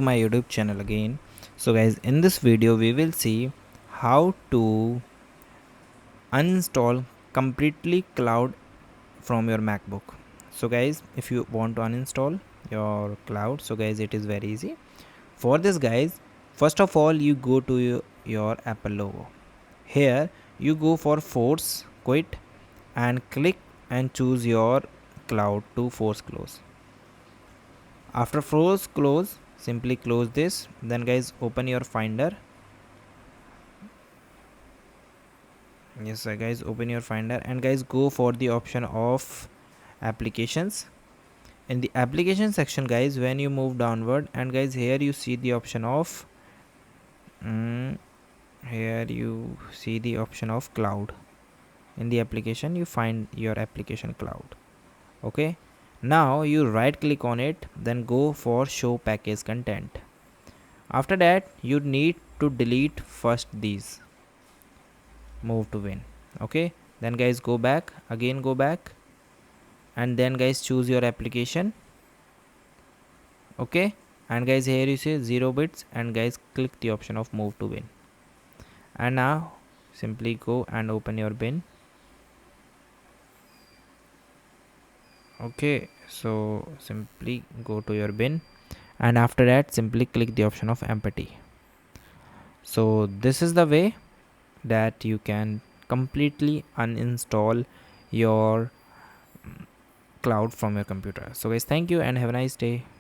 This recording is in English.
to my YouTube channel again. So guys, in this video we will see how to uninstall completely Cloud from your MacBook. So guys, if you want to uninstall your Cloud, so guys, it is very easy. For this guys, first of all you go to your Apple logo. Here you go for force quit and click and choose your Cloud to force close. After force close, simply close this. Then guys, open your Finder. Yes guys, open your Finder and guys go for the option of applications. In the application section guys, when you move downward, and guys here you see the option of Cloud. In the application you find your application Cloud. Okay, now you right click on it, then go for show package content. After that you need to delete first these, move to win. Okay, then guys go back, again go back, and then guys choose your application. Okay, and guys here you see 0 bits, and guys click the option of move to bin. And now simply go and open your bin. Okay, so simply go to your bin, and after that simply click the option of empty. So this is the way that you can completely uninstall your Cloud from your computer. So guys, thank you and have a nice day.